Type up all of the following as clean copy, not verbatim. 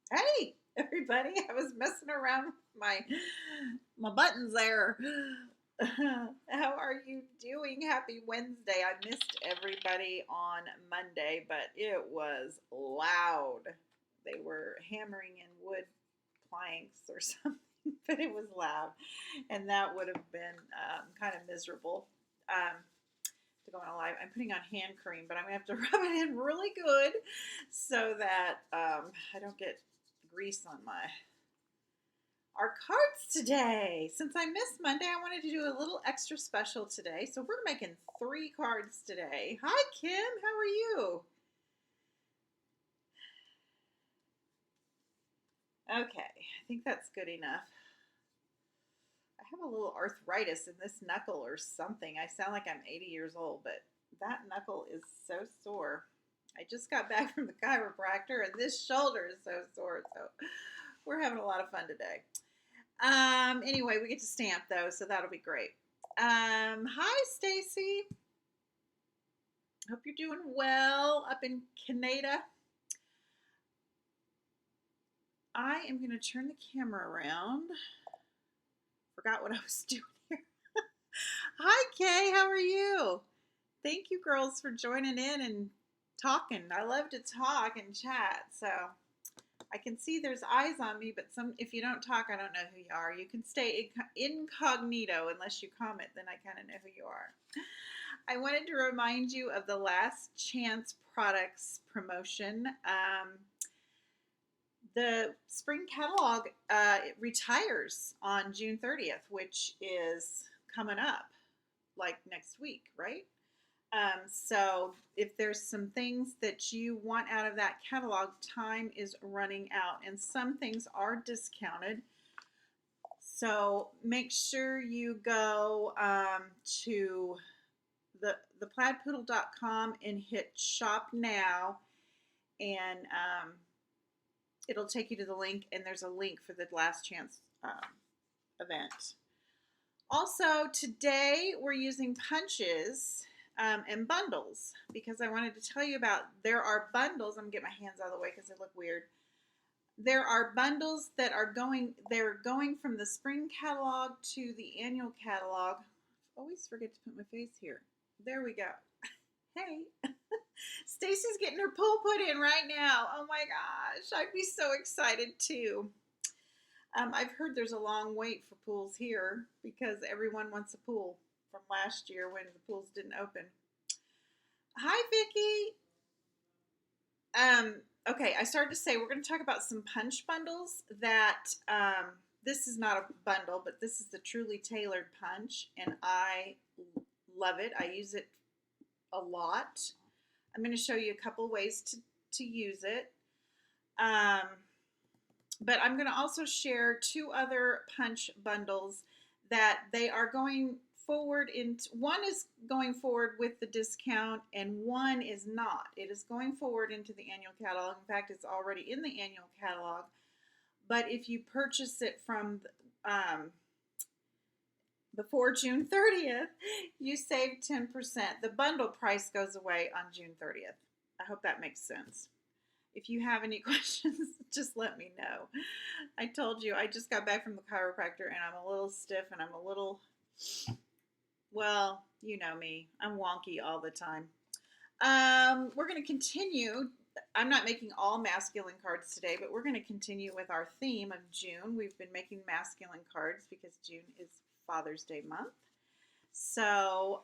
Hey, everybody! I was messing around with my buttons there. How are you doing? Happy Wednesday. I missed everybody on Monday, but it was loud. They were hammering in wood planks or something, but it was loud, and that would have been kind of miserable. To go on a live. I'm putting on hand cream, but I'm gonna have to rub it in really good so that I don't get grease on my our cards today. Since I missed Monday, I wanted to do a little extra special today. So we're making 3 cards today. Hi, Kim. How are you? Okay, I think that's good enough. I have a little arthritis in this knuckle or something. I sound like I'm 80 years old, but that knuckle is so sore. I just got back from the chiropractor, and this shoulder is so sore. So we're having a lot of fun today. Anyway, we get to stamp though, so that'll be great. Hi, Stacy. Hope you're doing well up in Canada. I am going to turn the camera around. Forgot what I was doing here. Hi, Kay. How are you? Thank you, girls, for joining in and talking. I love to talk and chat, so I can see there's eyes on me, but if you don't talk, I don't know who you are. You can stay incognito unless you comment, then I kind of know who you are. I wanted to remind you of the Last Chance Products promotion. The spring catalog it retires on June 30th, which is coming up like next week, right? So if there's some things that you want out of that catalog, time is running out, and some things are discounted. So make sure you go to theplaidpoodle.com and hit shop now, and it'll take you to the link, and there's a link for the last chance event. Also, today we're using punches and bundles because I wanted to tell you about there are bundles. I'm gonna get my hands out of the way because they look weird. There are bundles that are they're going from the spring catalog to the annual catalog. I always forget to put my face here. There we go. Hey, Stacy's getting her pool put in right now. Oh my gosh, I'd be so excited too. I've heard there's a long wait for pools here because everyone wants a pool from last year when the pools didn't open. Hi, Vicki. Okay, I started to say we're going to talk about some punch bundles that this is not a bundle, but this is the truly tailored punch, and I love it. I use it a lot. I'm going to show you a couple ways to use it. But I'm going to also share 2 other punch bundles that they are going forward into. One is going forward with the discount and one is not. It is going forward into the annual catalog. In fact, it's already in the annual catalog. But if you purchase it from before June 30th, you save 10%. The bundle price goes away on June 30th. I hope that makes sense. If you have any questions, just let me know. I told you I just got back from the chiropractor and I'm a little stiff and I'm a little, well, you know me. I'm wonky all the time. We're going to continue. I'm not making all masculine cards today, but we're going to continue with our theme of June. We've been making masculine cards because June is Father's Day month. So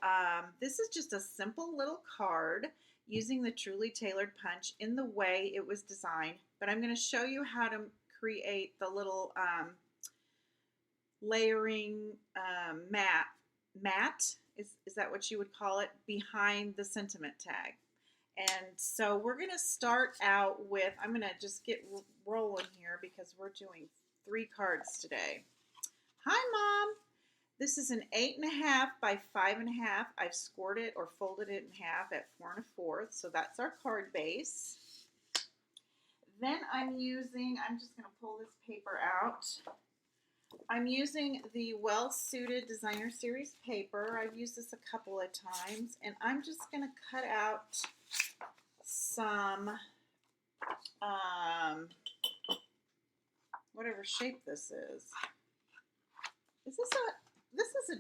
this is just a simple little card using the truly tailored punch in the way it was designed. But I'm going to show you how to create the little layering mat. Is that what you would call it? Behind the sentiment tag. And so we're going to start out with, I'm going to just get rolling here because we're doing 3 cards today. Hi, Mom. This is an 8.5 by 5.5. I've scored it or folded it in half at 4 1/4. So that's our card base. Then I'm just going to pull this paper out. I'm using the Well Suited Designer Series paper. I've used this a couple of times. And I'm just going to cut out some whatever shape this is. This is a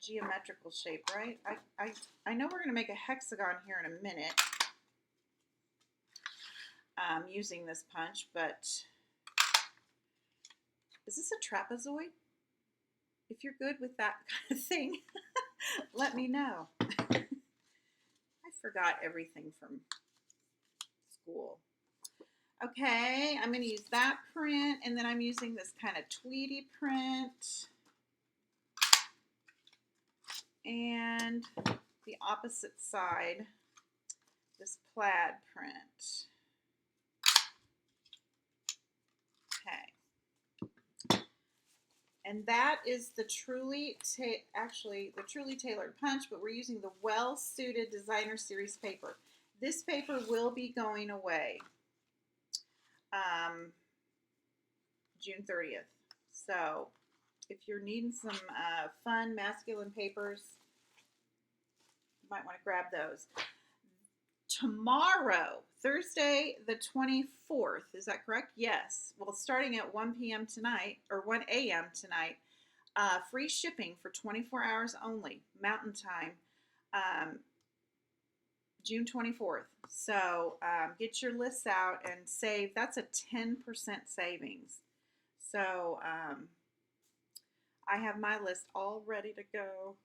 geometrical shape, right? I know we're going to make a hexagon here in a minute using this punch, but is this a trapezoid? If you're good with that kind of thing, let me know. I forgot everything from school. Okay, I'm going to use that print, and then I'm using this kind of tweedy print. And the opposite side, this plaid print. Okay. And that is the truly tailored punch, but we're using the well-suited designer series paper. This paper will be going away June 30th. So if you're needing some fun masculine papers, you might want to grab those. Tomorrow, Thursday the 24th, is that correct? Yes. Well, starting at 1 p.m. tonight, or 1 a.m. tonight, free shipping for 24 hours only, Mountain Time, June 24th. So get your lists out and save. That's a 10% savings. So I have my list all ready to go.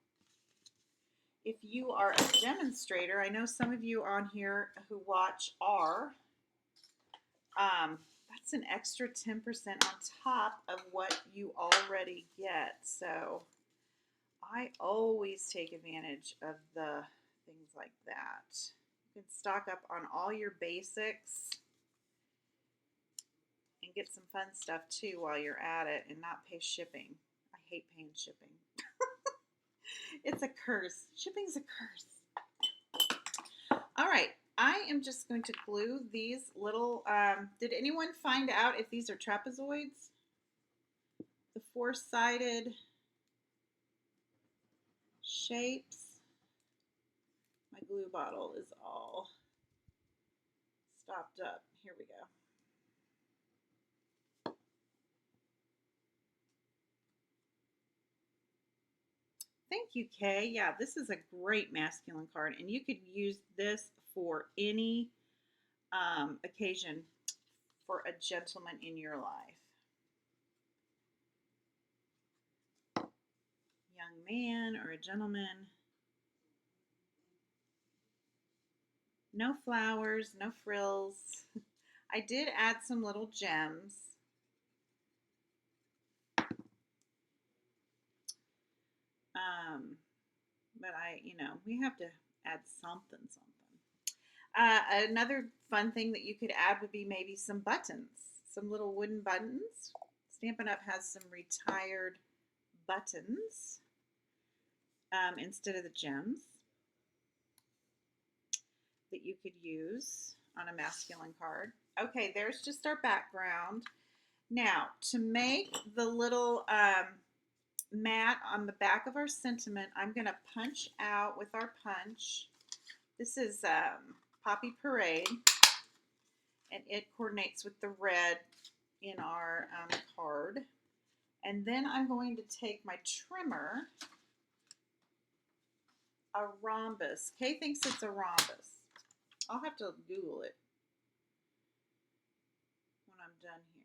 If you are a demonstrator, I know some of you on here who watch are, that's an extra 10% on top of what you already get. So I always take advantage of the things like that. You can stock up on all your basics and get some fun stuff too while you're at it and not pay shipping. I hate paying shipping. It's a curse. Shipping's a curse. All right. I am just going to glue these little, did anyone find out if these are trapezoids? The four-sided shapes. My glue bottle is all stopped up. Here we go. Thank you, Kay. Yeah, this is a great masculine card, and you could use this for any occasion for a gentleman in your life. Young man or a gentleman. No flowers, no frills. I did add some little gems. But we have to add something. Another fun thing that you could add would be maybe some buttons, some little wooden buttons. Stampin' Up! Has some retired buttons instead of the gems that you could use on a masculine card. Okay, there's just our background. Now, to make the little mat on the back of our sentiment, I'm going to punch out with our punch. This is Poppy Parade, and it coordinates with the red in our card. And then I'm going to take my trimmer, a rhombus. Kay thinks it's a rhombus. I'll have to Google it when I'm done here.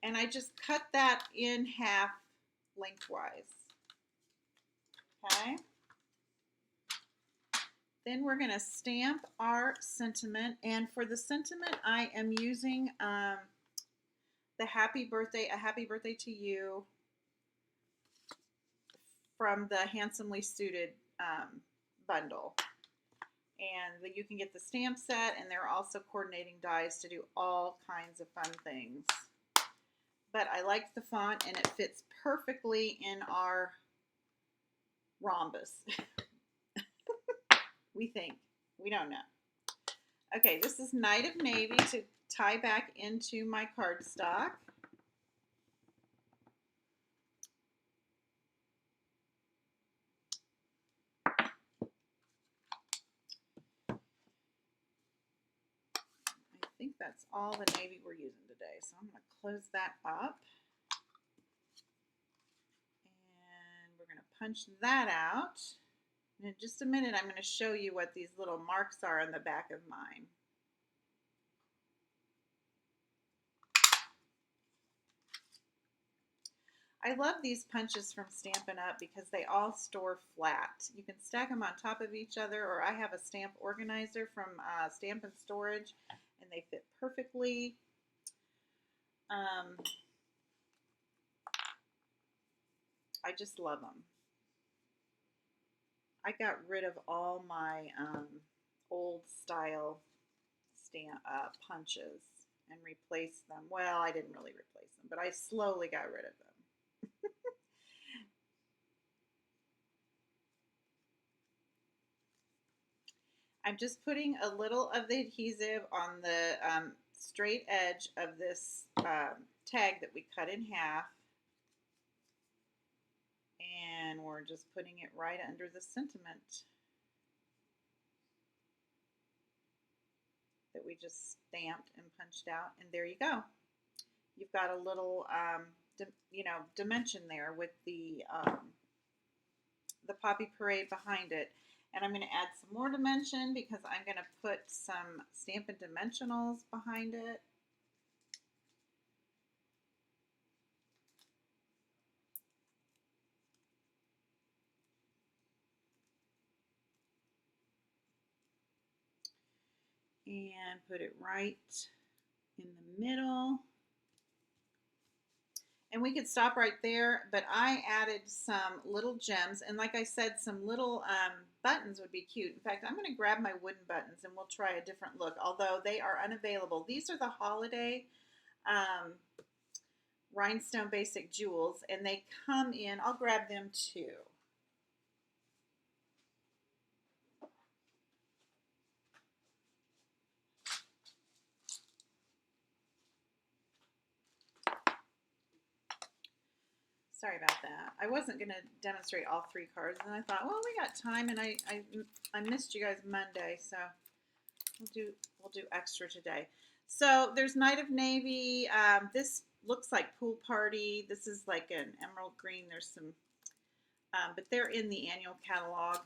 And I just cut that in half lengthwise. Okay. Then we're going to stamp our sentiment. And for the sentiment, I am using the Happy Birthday, A Happy Birthday to You from the Handsomely Suited bundle. And you can get the stamp set, and there are also coordinating dies to do all kinds of fun things. But I like the font, and it fits perfectly in our rhombus. We think. We don't know. Okay, this is Night of Navy to tie back into my cardstock. that's all the navy we're using today. So I'm going to close that up. And we're going to punch that out. And in just a minute, I'm going to show you what these little marks are on the back of mine. I love these punches from Stampin' Up! Because they all store flat. You can stack them on top of each other, or I have a stamp organizer from Stampin' Storage, and they fit perfectly. I just love them. I got rid of all my old style stamp punches and replaced them. Well, I didn't really replace them, but I slowly got rid of them. I'm just putting a little of the adhesive on the straight edge of this tag that we cut in half. And we're just putting it right under the sentiment that we just stamped and punched out. And there you go. You've got a little, dimension there with the Poppy Parade behind it. And I'm going to add some more dimension because I'm going to put some Stampin' Dimensionals behind it. And put it right in the middle. And we could stop right there, but I added some little gems. And like I said, some little buttons would be cute. In fact, I'm going to grab my wooden buttons and we'll try a different look, although they are unavailable. These are the holiday rhinestone basic jewels, and they come in, I'll grab them too. Sorry about that. I wasn't going to demonstrate all 3 cards, and I thought, well, we got time, and I missed you guys Monday, so we'll do extra today. So there's Night of Navy. This looks like Pool Party. This is like an emerald green. There's some, but they're in the annual catalog.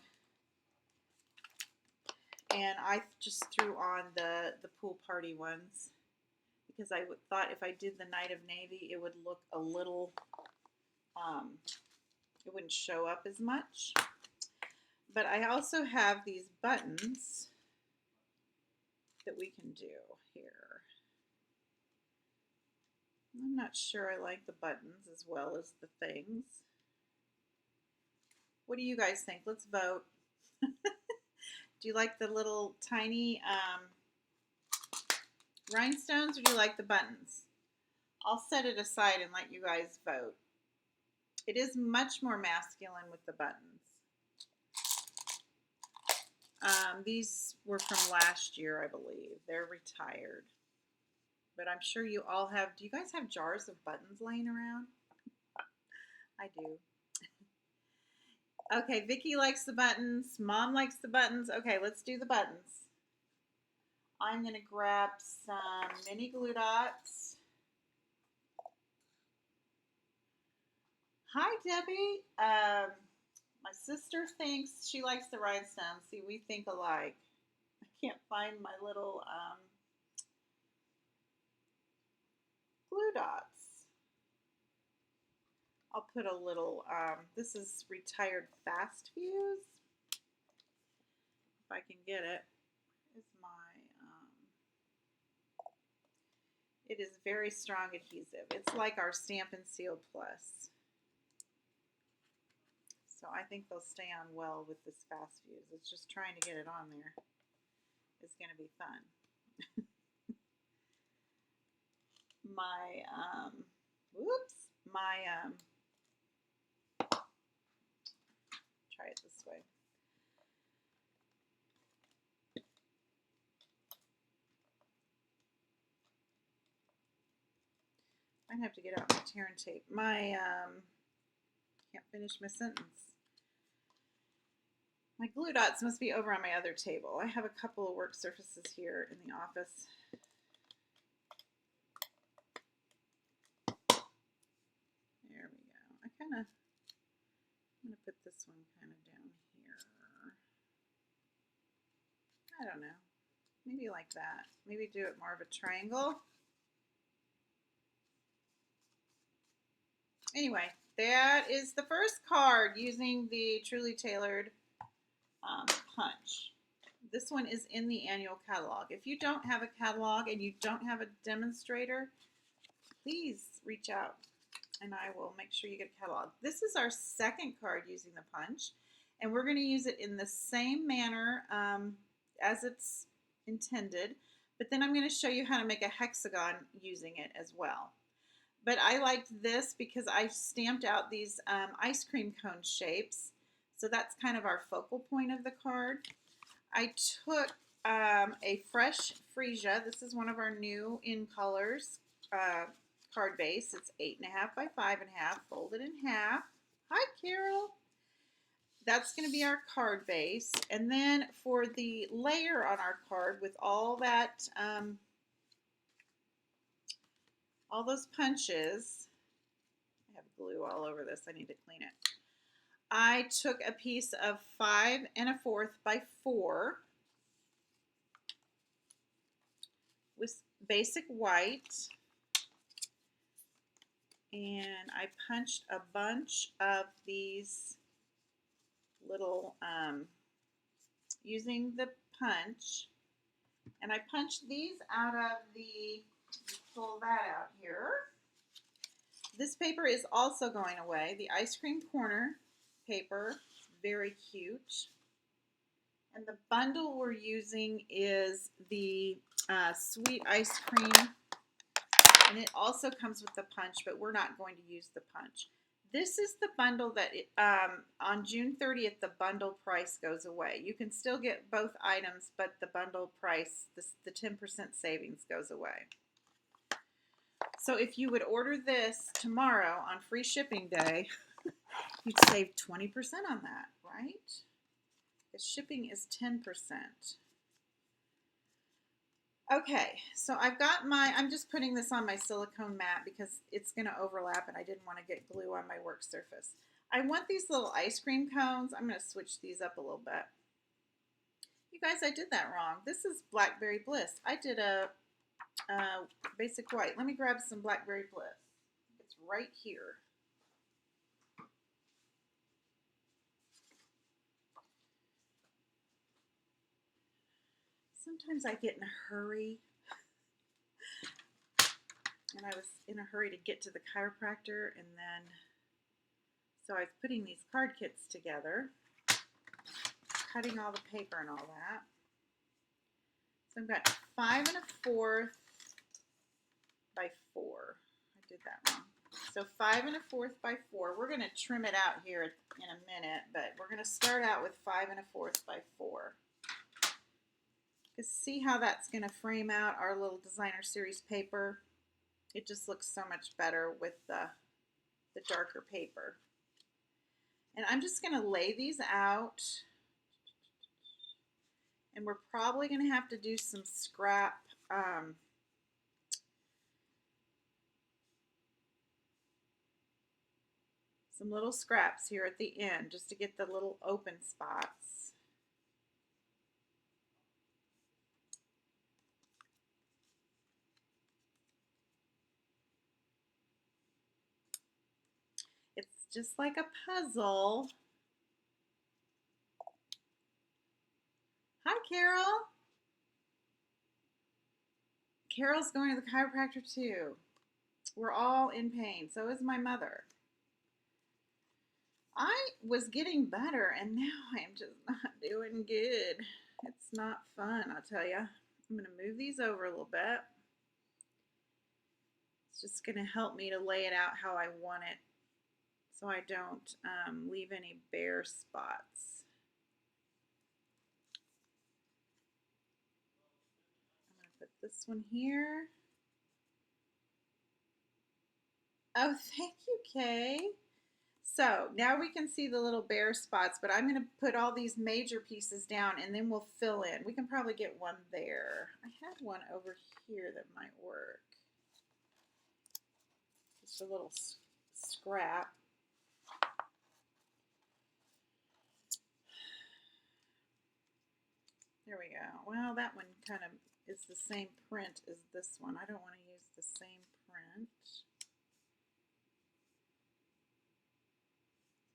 And I just threw on the Pool Party ones because I thought if I did the Night of Navy, it would look a little, it wouldn't show up as much. But I also have these buttons that we can do here. I'm not sure I like the buttons as well as the things. What do you guys think? Let's vote. Do you like the little tiny rhinestones, or do you like the buttons? I'll set it aside and let you guys vote. It is much more masculine with the buttons. These were from last year, I believe. They're retired. But I'm sure you all have, do you guys have jars of buttons laying around? I do. Okay, Vicki likes the buttons. Mom likes the buttons. Okay, let's do the buttons. I'm going to grab some mini glue dots. Hi, Debbie. My sister thinks she likes the rhinestones. See, we think alike. I can't find my little glue dots. I'll put a little, this is Retired Fast Fuse. If I can get it. Is my, it is very strong adhesive. It's like our Stampin' Seal Plus. So I think they'll stay on well with this fast fuse. It's just trying to get it on there is going to be fun. Try it this way. I'd have to get out my tear and tape. Can't finish my sentence. My glue dots must be over on my other table. I have a couple of work surfaces here in the office. I'm gonna put this one kind of down here. I don't know. Maybe like that. Maybe do it more of a triangle. Anyway, that is the first card using the Truly Tailored punch. This one is in the annual catalog. If you don't have a catalog and you don't have a demonstrator, please reach out and I will make sure you get a catalog. This is our second card using the punch, and we're going to use it in the same manner as it's intended, but then I'm going to show you how to make a hexagon using it as well. But I liked this because I stamped out these ice cream cone shapes, so that's kind of our focal point of the card. I took a fresh freesia. This is one of our new in colors card base. It's 8.5 by 5.5, folded in half. Hi, Carol. That's going to be our card base. And then for the layer on our card with all that, all those punches, I have glue all over this. I need to clean it. I took a piece of 5 1/4 by 4 with basic white, and I punched a bunch of these little, using the punch, and I punched these out of the, pull that out here. This paper is also going away, the ice cream corner paper, very cute. And the bundle we're using is the sweet ice cream, and it also comes with the punch, but we're not going to use the punch. This is the bundle that on June 30th, the bundle price goes away. You can still get both items, but the bundle price, the 10% savings goes away. So if you would order this tomorrow on free shipping day, you'd save 20% on that, right? The shipping is 10%. Okay, so I've got I'm just putting this on my silicone mat because it's going to overlap and I didn't want to get glue on my work surface. I want these little ice cream cones. I'm going to switch these up a little bit. You guys, I did that wrong. This is Blackberry Bliss. I did a basic white. Let me grab some Blackberry Bliss. It's right here. Sometimes I get in a hurry, and I was in a hurry to get to the chiropractor, and then, so I was putting these card kits together, cutting all the paper and all that. So I've got 5 1/4 by 4. I did that wrong. So 5 1/4 by 4. We're going to trim it out here in a minute, but we're going to start out with 5 1/4 by 4. Because see how that's going to frame out our little designer series paper? It just looks so much better with the darker paper. And I'm just going to lay these out. And we're probably going to have to do some scrap some little scraps here at the end just to get the little open spots. It's just like a puzzle. Hi, Carol. Carol's going to the chiropractor too. We're all in pain. So is my mother. I was getting better, and now I'm just not doing good. It's not fun, I'll tell you. I'm going to move these over a little bit. It's just going to help me to lay it out how I want it so I don't leave any bare spots. I'm going to put this one here. Oh, thank you, Kay. So now we can see the little bare spots, but I'm going to put all these major pieces down and then we'll fill in. We can probably get one there. I have one over here that might work. Just a little scrap. There we go. Well, that one kind of is the same print as this one. I don't want to use the same print.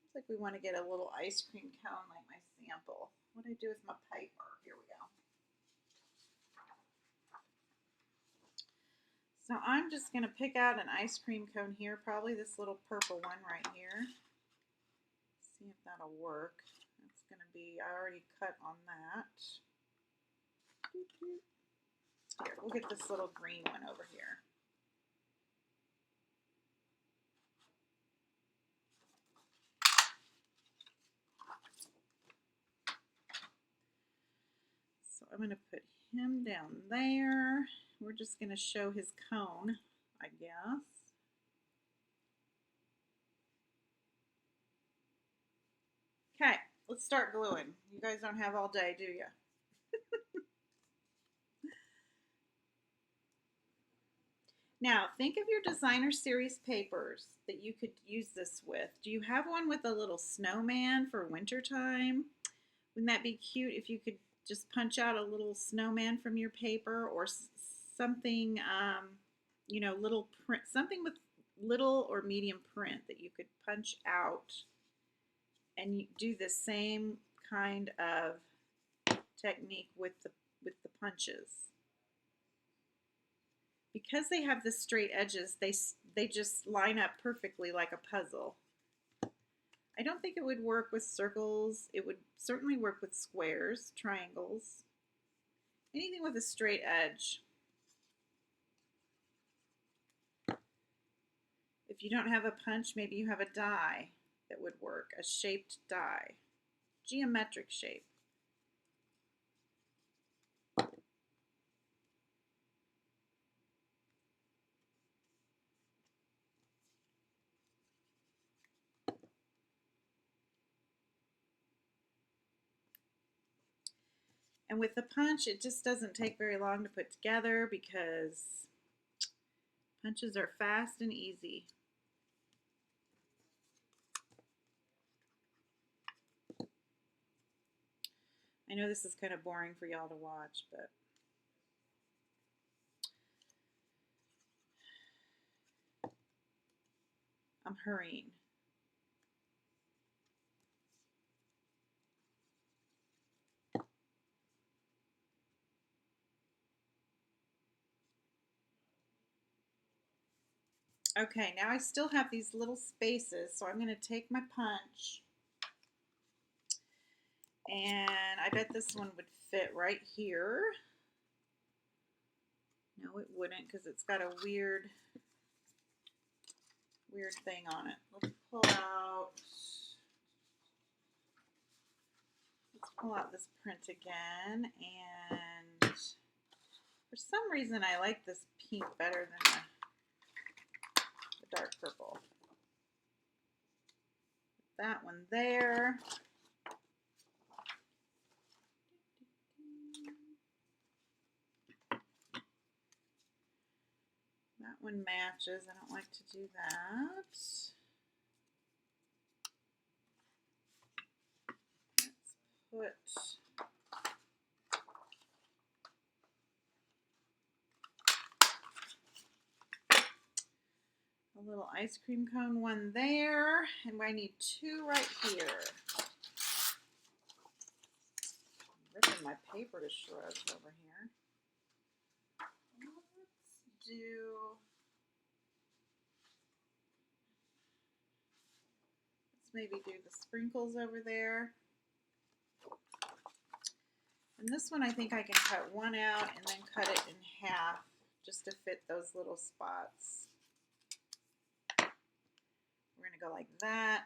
Looks like we want to get a little ice cream cone like my sample. What do I do with my paper? Here we go. So I'm just going to pick out an ice cream cone here, probably this little purple one right here. See if that'll work. It's going to be, I already cut on that. Here, we'll get this little green one over here. So I'm going to put him down there. We're just going to show his cone, I guess. Okay, let's start gluing. You guys don't have all day, do you? Now, think of your designer series papers that you could use this with. Do you have one with a little snowman for wintertime? Wouldn't that be cute if you could just punch out a little snowman from your paper, or something, you know, little print, something with little or medium print that you could punch out, and you do the same kind of technique with the punches. Because they have the straight edges, they just line up perfectly like a puzzle. I don't think it would work with circles. It would certainly work with squares, triangles, anything with a straight edge. If you don't have a punch, maybe you have a die that would work, a shaped die, geometric shape. And with the punch, it just doesn't take very long to put together because punches are fast and easy. I know this is kind of boring for y'all to watch, but I'm hurrying. Okay, now I still have these little spaces, so I'm going to take my punch, and I bet this one would fit right here. No, it wouldn't, because it's got a weird thing on it. Let's pull out this print again, and for some reason I like this pink better than the dark purple. Put that one there. That one matches. I don't like to do that. Let's put a little ice cream cone one there, and I need two right here. I'm ripping my paper to shreds over here. Let's maybe do the sprinkles over there. And this one I think I can cut one out and then cut it in half just to fit those little spots. We're going to go like that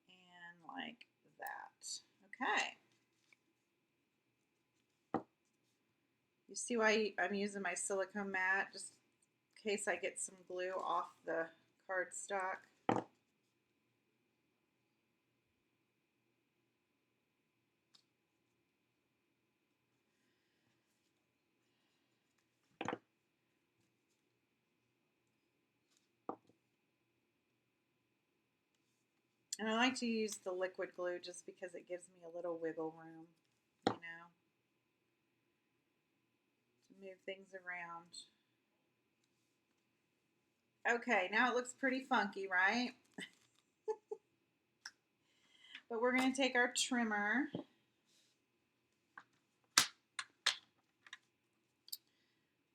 and like that. Okay. You see why I'm using my silicone mat, just in case I get some glue off the cardstock. And I like to use the liquid glue just because it gives me a little wiggle room. Yeah. Move things around. Okay, now it looks pretty funky, right? But we're going to take our trimmer.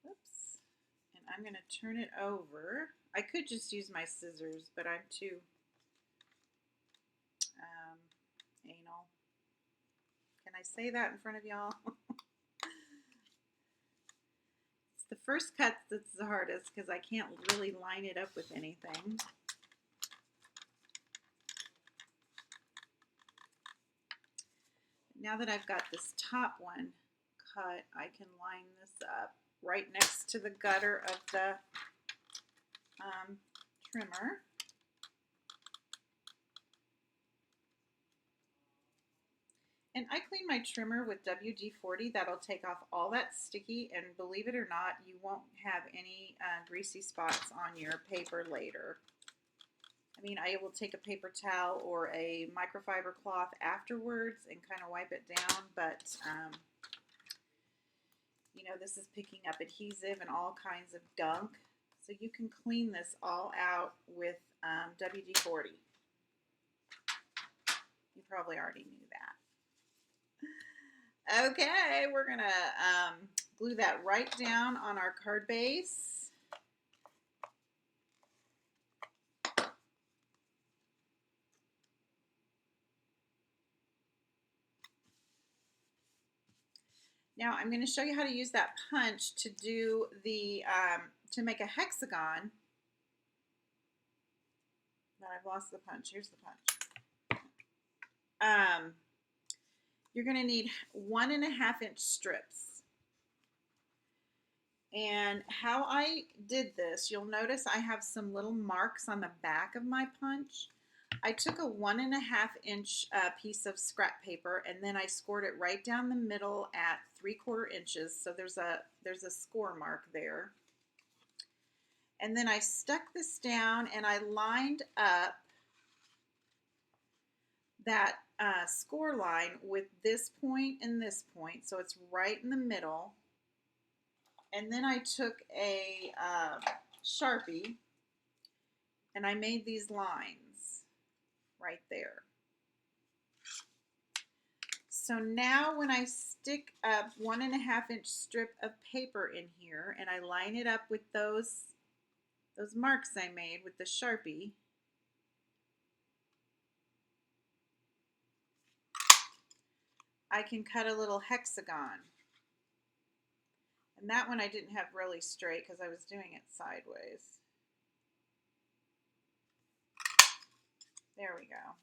Oops. And I'm going to turn it over. I could just use my scissors, but I'm too anal. Can I say that in front of y'all? It's the first cut that's the hardest because I can't really line it up with anything. Now that I've got this top one cut, I can line this up right next to the gutter of the trimmer. And I clean my trimmer with WD-40. That'll take off all that sticky, and believe it or not, you won't have any greasy spots on your paper later. I mean, I will take a paper towel or a microfiber cloth afterwards and kind of wipe it down, but you know, this is picking up adhesive and all kinds of gunk. So you can clean this all out with WD-40. You probably already knew that. Okay, we're going to glue that right down on our card base. Now I'm going to show you how to use that punch to do the to make a hexagon. Now I've lost the punch. Here's the punch. You're going to need 1.5 inch strips. And how I did this, you'll notice I have some little marks on the back of my punch. I took a 1.5 inch piece of scrap paper and then I scored it right down the middle at 3/4 inches. So there's a score mark there. And then I stuck this down and I lined up that score line with this point and this point. So it's right in the middle. And then I took a Sharpie and I made these lines right there. So now when I stick a 1.5 inch strip of paper in here and I line it up with those marks I made with the Sharpie, I can cut a little hexagon. And that one I didn't have really straight because I was doing it sideways. There we go.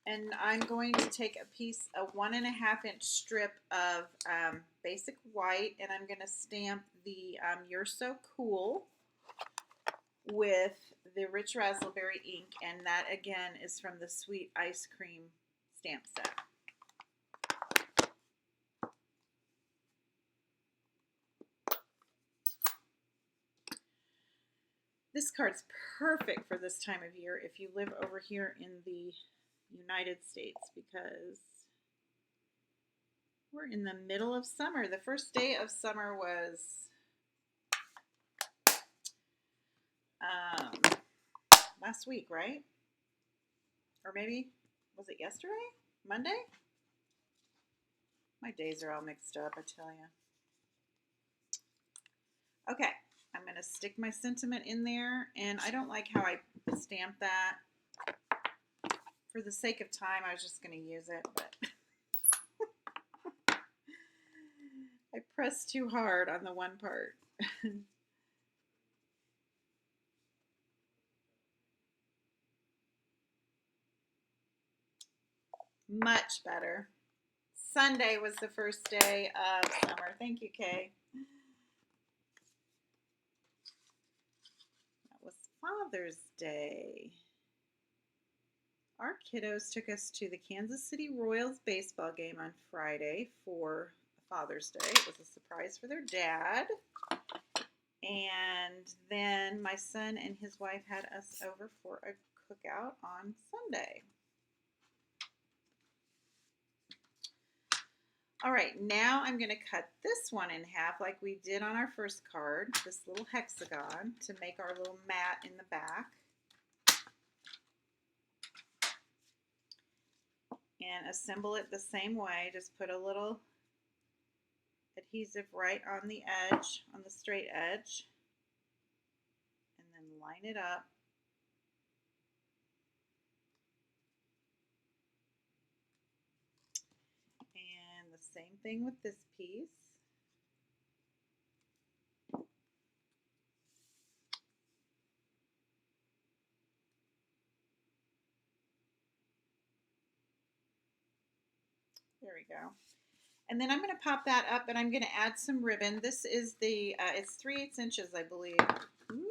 And I'm going to take a 1.5 inch strip of basic white, and I'm going to stamp the You're So Cool with the Rich Raspberry ink, and that again is from the Sweet Ice Cream stamp set. This card's perfect for this time of year if you live over here in the United States because we're in the middle of summer. The first day of summer was last week, right? Or maybe, was it yesterday? Monday? My days are all mixed up, I tell you. Okay, I'm going to stick my sentiment in there, and I don't like how I stamped that. For the sake of time, I was just going to use it, but I pressed too hard on the one part. Much better. Sunday was the first day of summer. Thank you, Kay. That was Father's Day. Our kiddos took us to the Kansas City Royals baseball game on Friday for Father's Day. It was a surprise for their dad. And then my son and his wife had us over for a cookout on Sunday. All right, now I'm going to cut this one in half like we did on our first card, this little hexagon, to make our little mat in the back. And assemble it the same way. Just put a little adhesive right on the edge, on the straight edge, and then line it up. And the same thing with this piece. There we go. And then I'm going to pop that up and I'm going to add some ribbon. This is the, it's 3/8 inches, I believe. Oops.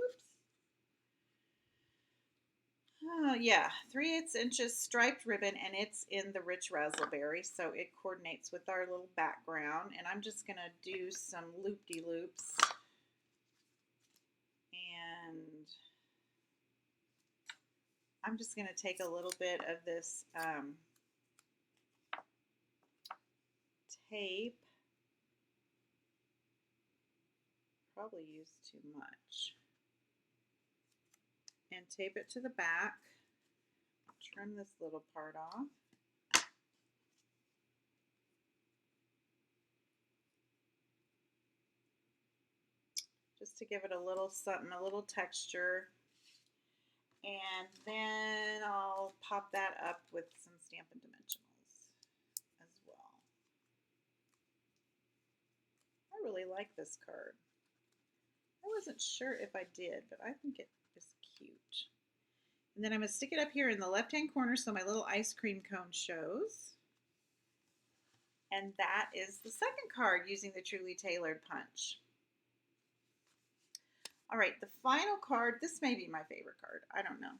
Oh, yeah, 3/8 inches striped ribbon, and it's in the rich razzleberry, so it coordinates with our little background. And I'm just going to do some loop-de-loops. And I'm just going to take a little bit of this tape. Probably used too much. And tape it to the back. Trim this little part off. Just to give it a little something, a little texture. And then I'll pop that up with some Stampin' Dimensionals as well. I really like this card. I wasn't sure if I did, but I think it is cute. And then I'm going to stick it up here in the left-hand corner so my little ice cream cone shows. And that is the second card using the Truly Tailored Punch. All right, the final card, this may be my favorite card. I don't know.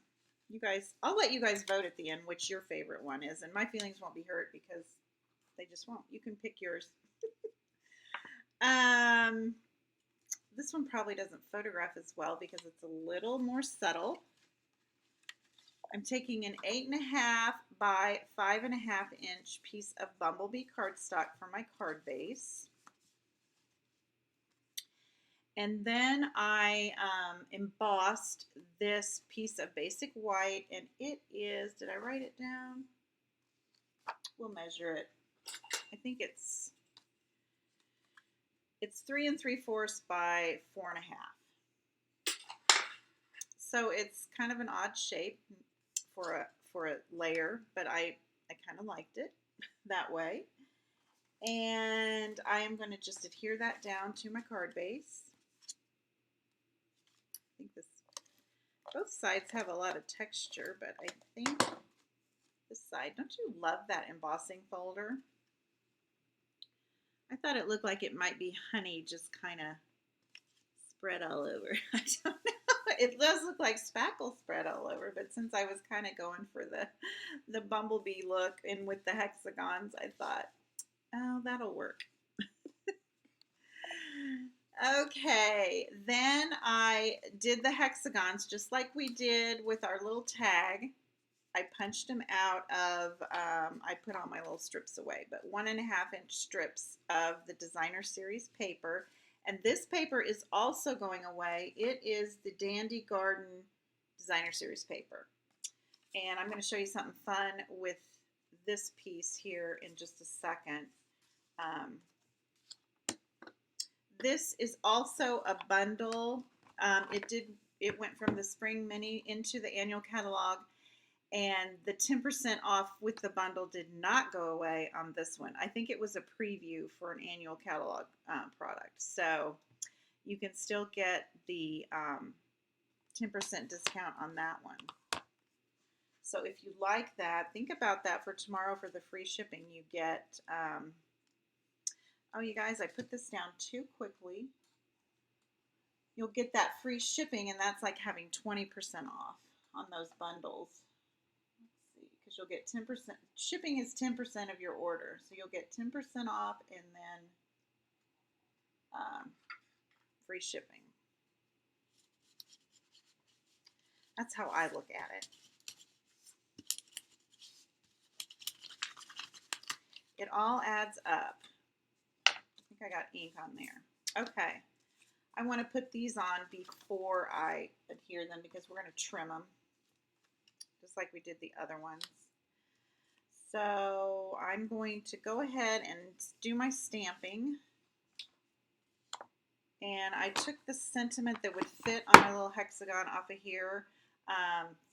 You guys, I'll let you guys vote at the end which your favorite one is, and my feelings won't be hurt because they just won't. You can pick yours. This one probably doesn't photograph as well because it's a little more subtle. I'm taking an 8.5 by 5.5 inch piece of Bumblebee cardstock for my card base. And then I embossed this piece of basic white, and it is, did I write it down? We'll measure it. I think it's 3 3/4 by 4.5. So it's kind of an odd shape for a layer, but I kind of liked it that way. And I am going to just adhere that down to my card base. I think both sides have a lot of texture, but I think this side, don't you love that embossing folder? I thought it looked like it might be honey just kind of spread all over. I don't know. It does look like spackle spread all over, but since I was kind of going for the bumblebee look and with the hexagons, I thought, oh, that'll work. Okay, then I did the hexagons just like we did with our little tag. I punched them out of, I put all my little strips away, but 1.5 inch strips of the Designer Series paper. And this paper is also going away. It is the Dandy Garden Designer Series paper. And I'm going to show you something fun with this piece here in just a second. This is also a bundle. It went from the Spring Mini into the annual catalog. And the 10% off with the bundle did not go away on this one. I think it was a preview for an annual catalog product. So you can still get the 10% discount on that one. So if you like that, think about that for tomorrow for the free shipping. You get, oh, you guys, I put this down too quickly. You'll get that free shipping, and that's like having 20% off on those bundles. Because you'll get 10%. Shipping is 10% of your order. So you'll get 10% off and then free shipping. That's how I look at it. It all adds up. think I got ink on there. Okay. I want to put these on before I adhere them because we're going to trim them just like we did the other ones. So I'm going to go ahead and do my stamping. And I took the sentiment that would fit on my little hexagon off of here,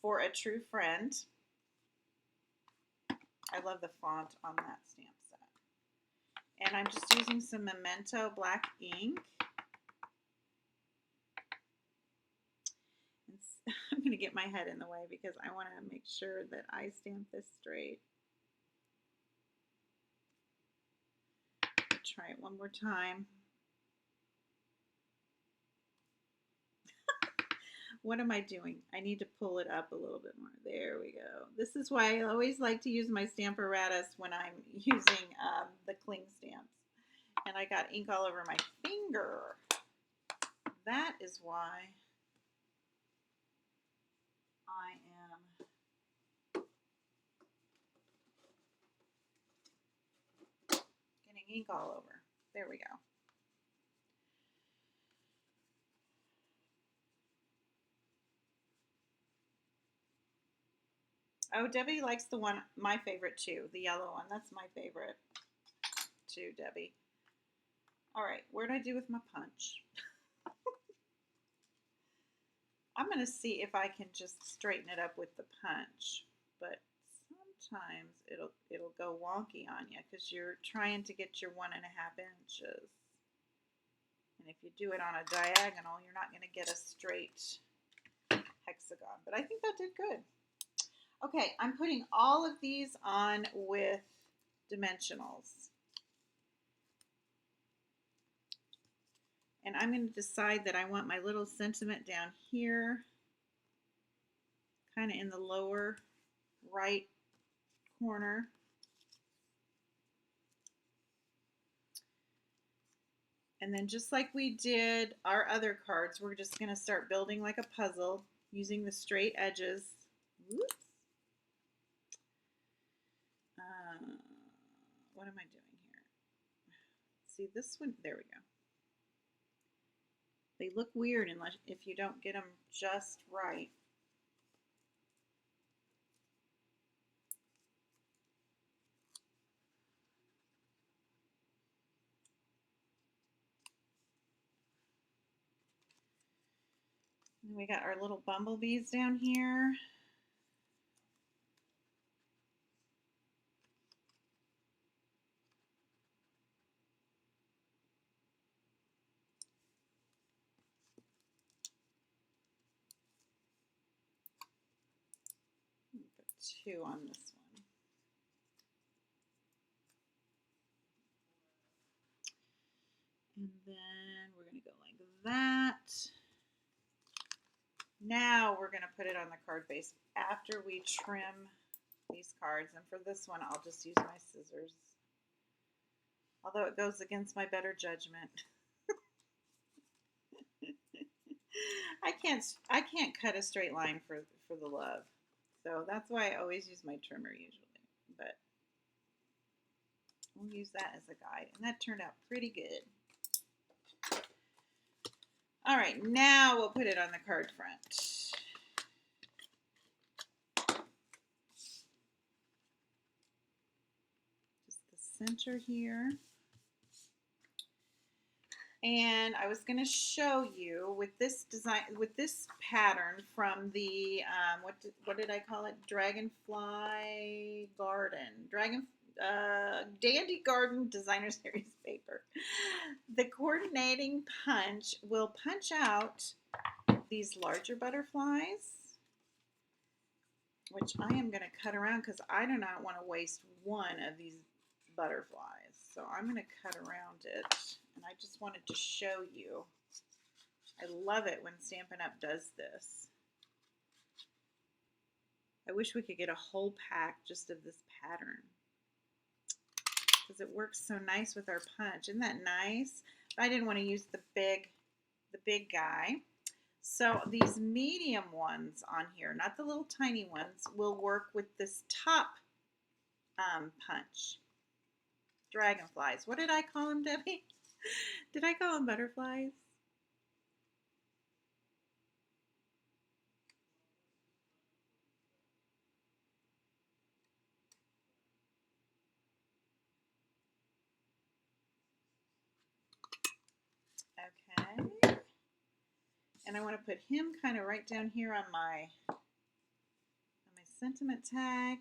for a true friend. I love the font on that stamp set. And I'm just using some Memento black ink. I'm going to get my head in the way because I want to make sure that I stamp this straight. Try it one more time. What am I doing? I need to pull it up a little bit more. There we go. This is why I always like to use my Stamparatus when I'm using the cling stamps. And I got ink all over my finger. That is why I am getting ink all over. There we go. Oh, Debbie likes the one, my favorite too, the yellow one. That's my favorite too, Debbie. All right, where'd I do with my punch? I'm going to see if I can just straighten it up with the punch, but sometimes it'll go wonky on you because you're trying to get your 1.5 inches. And if you do it on a diagonal, you're not going to get a straight hexagon. But I think that did good. Okay, I'm putting all of these on with dimensionals. And I'm going to decide that I want my little sentiment down here, kind of in the lower right corner. And then just like we did our other cards, we're just going to start building like a puzzle using the straight edges. Whoops. What am I doing here? See this one? There we go. They look weird unless if you don't get them just right. And we got our little bumblebees down here. Put 2 on this one. And then we're going to go like that. Now we're going to put it on the card base after we trim these cards. And for this one, I'll just use my scissors. Although it goes against my better judgment. I can't cut a straight line for the love. So that's why I always use my trimmer usually. But we'll use that as a guide. And that turned out pretty good. All right, now we'll put it on the card front. Just the center here. And I was going to show you with this design, with this pattern from the, what did I call it? Dragonfly Garden. Dandy Garden Designer Series paper. The coordinating punch will punch out these larger butterflies, which I am going to cut around because I do not want to waste one of these butterflies. So I'm going to cut around it, and I just wanted to show you. I love it when Stampin' Up! Does this. I wish we could get a whole pack just of this pattern because it works so nice with our punch. Isn't that nice? But I didn't want to use the big guy. So these medium ones on here, not the little tiny ones, will work with this top punch. Dragonflies. What did I call them, Debbie? Did I call them butterflies? Okay. And I want to put him kind of right down here on my sentiment tag.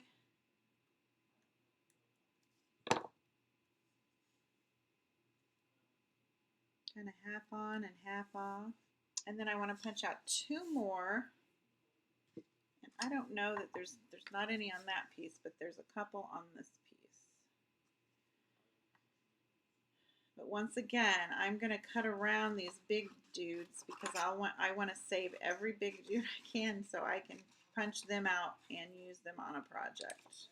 Kind of half on and half off. And then I want to punch out two more. And I don't know that there's not any on that piece, but there's a couple on this piece. But once again, I'm going to cut around these big dudes because I want to save every big dude I can so I can punch them out and use them on a project.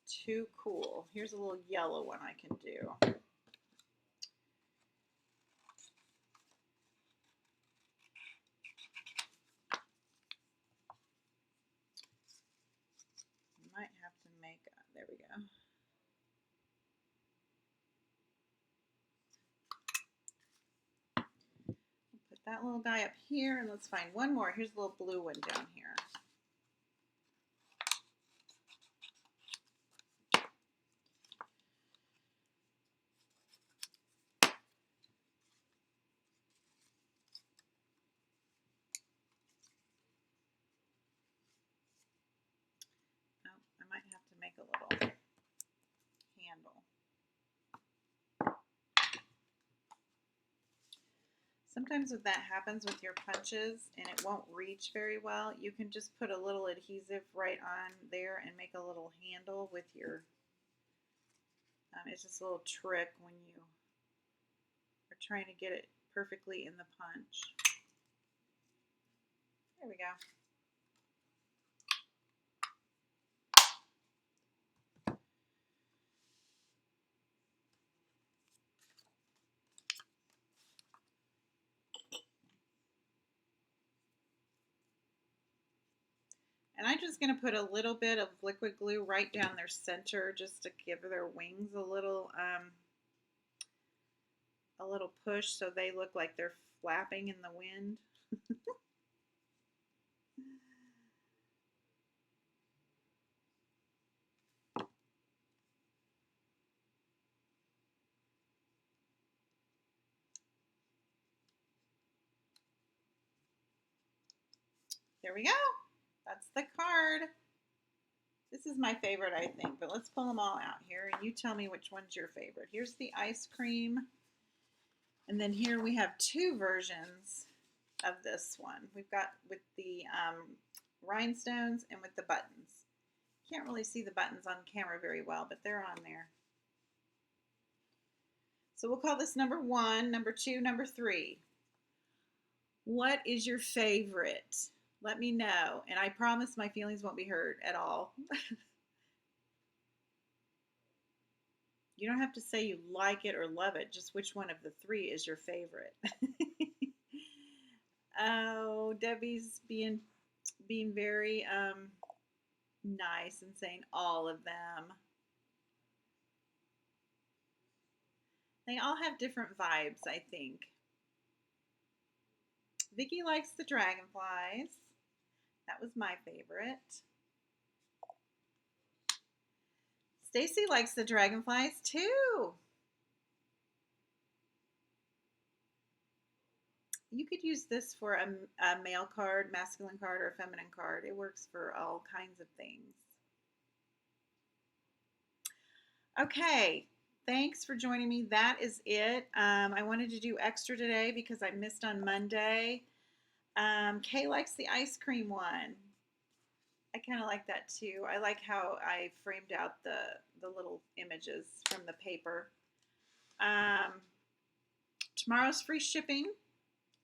It's too cool. Here's a little yellow one I can do. Might have to make, there we go. Put that little guy up here, and let's find one more. Here's a little blue one down here. Oh, I might have to make a little handle. Sometimes when that happens with your punches and it won't reach very well, you can just put a little adhesive right on there and make a little handle with your, it's just a little trick when you are trying to get it perfectly in the punch. There we go. And I'm just going to put a little bit of liquid glue right down their center just to give their wings a little push so they look like they're flapping in the wind. There we go. That's the card. This is my favorite, I think, but let's pull them all out here and you tell me which one's your favorite. Here's the ice cream. And then here we have two versions of this one. We've got with the rhinestones and with the buttons. Can't really see the buttons on camera very well, but they're on there. So we'll call this number 1, number 2, number 3. What is your favorite? Let me know. And I promise my feelings won't be hurt at all. You don't have to say you like it or love it, just which one of the 3 is your favorite. Oh, Debbie's being very nice and saying all of them. They all have different vibes, I think. Vicki likes the dragonflies. That was my favorite. Stacy likes the dragonflies too. You could use this for a male card, masculine card, or a feminine card. It works for all kinds of things. Okay, thanks for joining me. That is it. I wanted to do extra today because I missed on Monday. Kay likes the ice cream one. I kind of like that too. I like how I framed out the little images from the paper. Tomorrow's free shipping.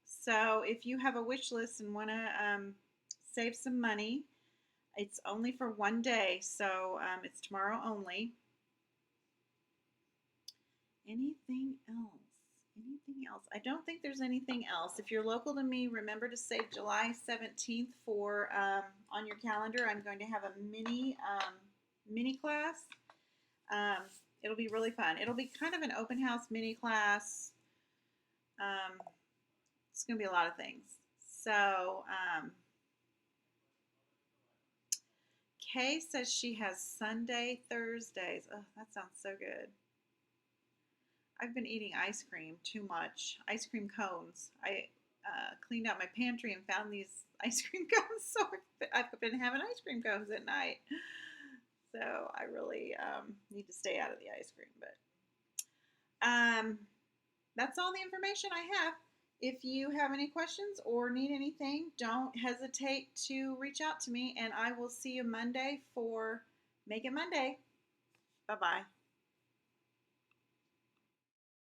So if you have a wish list and want to save some money, it's only for one day. So it's tomorrow only. Anything else? Anything else? I don't think there's anything else. If you're local to me, remember to save July 17th for on your calendar. I'm going to have a mini class. It'll be really fun. It'll be kind of an open house mini class. Um, it's going to be a lot of things. So, Kay says she has Sunday, Thursdays. Oh, that sounds so good. I've been eating ice cream too much. Ice cream cones. I cleaned out my pantry and found these ice cream cones, so I've been having ice cream cones at night. So I really need to stay out of the ice cream. But that's all the information I have. If you have any questions or need anything, don't hesitate to reach out to me, and I will see you Monday for Make It Monday. Bye-bye.